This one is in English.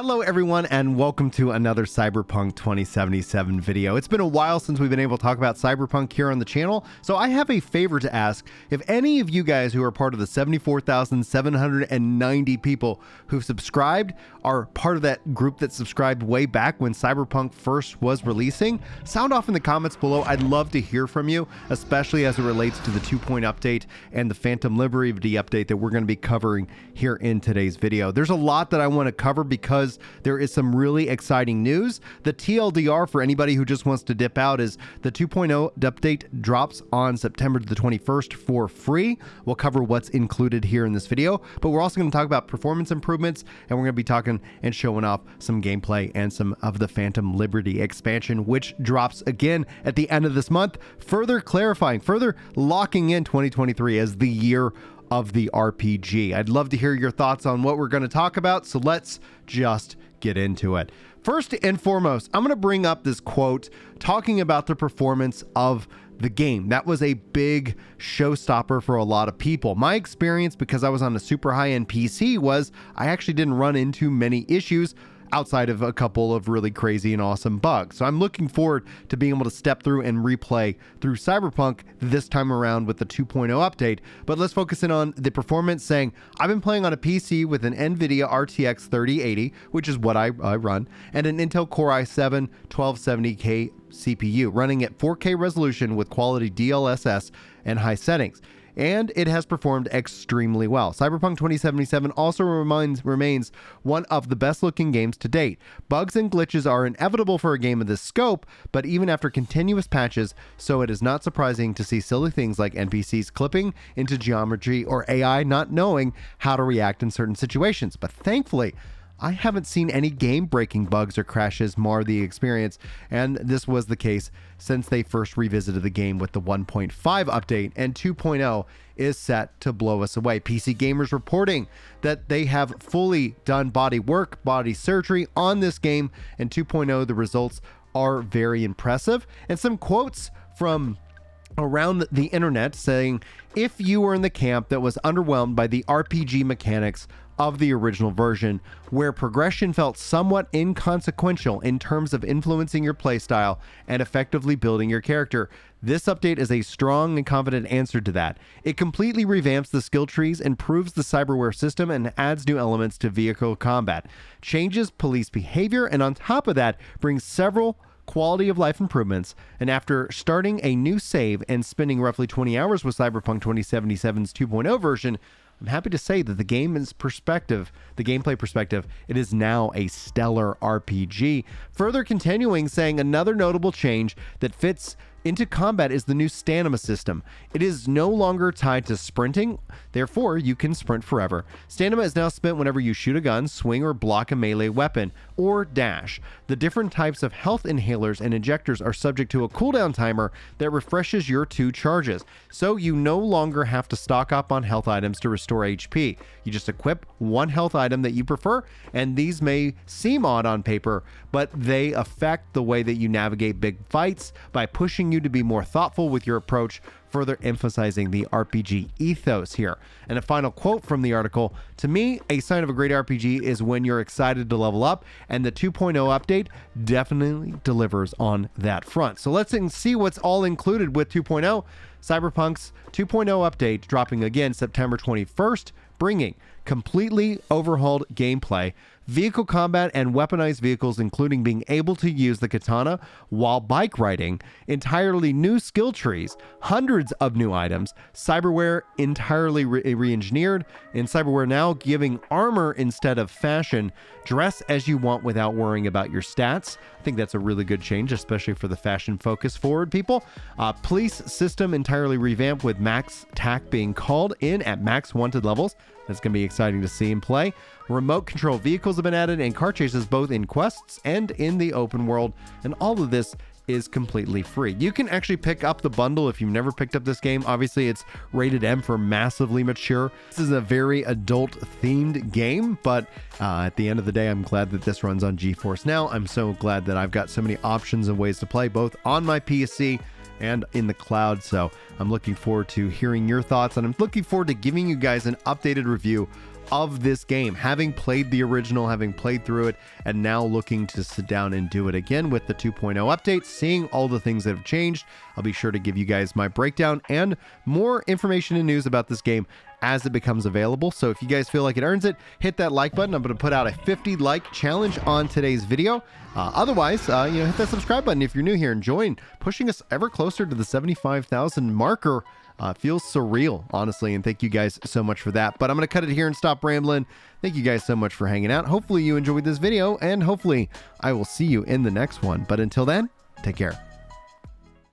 Hello everyone and welcome to another Cyberpunk 2077 video. It's been a while since we've been able to talk about Cyberpunk here on the channel, so I have a favor to ask. If any of you guys who are part of the 74,790 people who've subscribed are part of that group that subscribed way back when Cyberpunk first was releasing, sound off in the comments below. I'd love to hear from you, especially as it relates to the 2.0 update and the Phantom Liberty update that we're going to be covering here in today's video. There's a lot that I want to cover because there is some really exciting news. The TLDR for anybody who just wants to dip out is the 2.0 update drops on September the 21st for free. We'll cover what's included here in this video, but we're also going to talk about performance improvements, and we're going to be talking and showing off some gameplay and some of the Phantom Liberty expansion, which drops again at the end of this month, further clarifying, further locking in 2023 as the year of the RPG. I'd love to hear your thoughts on what we're going to talk about, so let's just get into it. First and foremost, I'm going to bring up this quote talking about the performance of the game. That was a big showstopper for a lot of people. My experience, because I was on a super high-end PC, was I actually didn't run into many issues outside of a couple of really crazy and awesome bugs. So I'm looking forward to being able to step through and replay through Cyberpunk this time around with the 2.0 update. But let's focus in on the performance, saying I've been playing on a PC with an NVIDIA RTX 3080, which is what I run, and an Intel Core i7 1270K CPU running at 4K resolution with quality DLSS and high settings. And it has performed extremely well. Cyberpunk 2077 also remains one of the best looking games to date. Bugs and glitches are inevitable for a game of this scope, but even after continuous patches, so it is not surprising to see silly things like NPCs clipping into geometry or AI not knowing how to react in certain situations. But thankfully, I haven't seen any game-breaking bugs or crashes mar the experience, and this was the case since they first revisited the game with the 1.5 update, and 2.0 is set to blow us away. PC gamers reporting that they have fully done body work, body surgery on this game, and 2.0, the results are very impressive. And some quotes from around the internet saying, if you were in the camp that was underwhelmed by the RPG mechanics of the original version, where progression felt somewhat inconsequential in terms of influencing your playstyle and effectively building your character, this update is a strong and confident answer to that. It completely revamps the skill trees, improves the cyberware system, and adds new elements to vehicle combat, changes police behavior, and on top of that, brings several quality of life improvements. And after starting a new save and spending roughly 20 hours with Cyberpunk 2077's 2.0 version, I'm happy to say that the gameplay perspective, it is now a stellar RPG. Further continuing, saying another notable change that fits into combat is the new stamina system. It is no longer tied to sprinting, therefore you can sprint forever. Stamina is now spent whenever you shoot a gun, swing or block a melee weapon, or dash. The different types of health inhalers and injectors are subject to a cooldown timer that refreshes your 2 charges, so you no longer have to stock up on health items to restore HP. You just equip one health item that you prefer, and these may seem odd on paper, but they affect the way that you navigate big fights by pushing you to be more thoughtful with your approach, further emphasizing the RPG ethos here. And a final quote from the article: to me, a sign of a great RPG is when you're excited to level up, and the 2.0 update definitely delivers on that front. So let's see what's all included with 2.0. Cyberpunk's 2.0 update dropping again September 21st, bringing completely overhauled gameplay, vehicle combat and weaponized vehicles, including being able to use the katana while bike riding, entirely new skill trees, hundreds of new items, cyberware entirely re-engineered, and cyberware now giving armor instead of fashion, dress as you want without worrying about your stats. I think that's a really good change, especially for the fashion focus forward people. Police system entirely revamped with max TAC being called in at max wanted levels. That's going to be exciting to see and play. Remote control vehicles have been added, and car chases both in quests and in the open world, and all of this is completely free. You can actually pick up the bundle if you've never picked up this game. Obviously, it's rated M for massively mature. This is a very adult-themed game, but at the end of the day, I'm glad that this runs on GeForce Now. I'm so glad that I've got so many options and ways to play, both on my PC and in the cloud. So I'm looking forward to hearing your thoughts, and I'm looking forward to giving you guys an updated review of this game, having played the original, having played through it, and now looking to sit down and do it again with the 2.0 update, seeing all the things that have changed. I'll be sure to give you guys my breakdown and more information and news about this game as it becomes available. So if you guys feel like it earns it, hit that like button. I'm going to put out a 50 like challenge on today's video. Otherwise, hit that subscribe button if you're new here and join, pushing us ever closer to the 75,000 marker. Feels surreal, honestly, and thank you guys so much for that. But I'm going to cut it here and stop rambling. Thank you guys so much for hanging out. Hopefully you enjoyed this video, and hopefully I will see you in the next one. But until then, take care.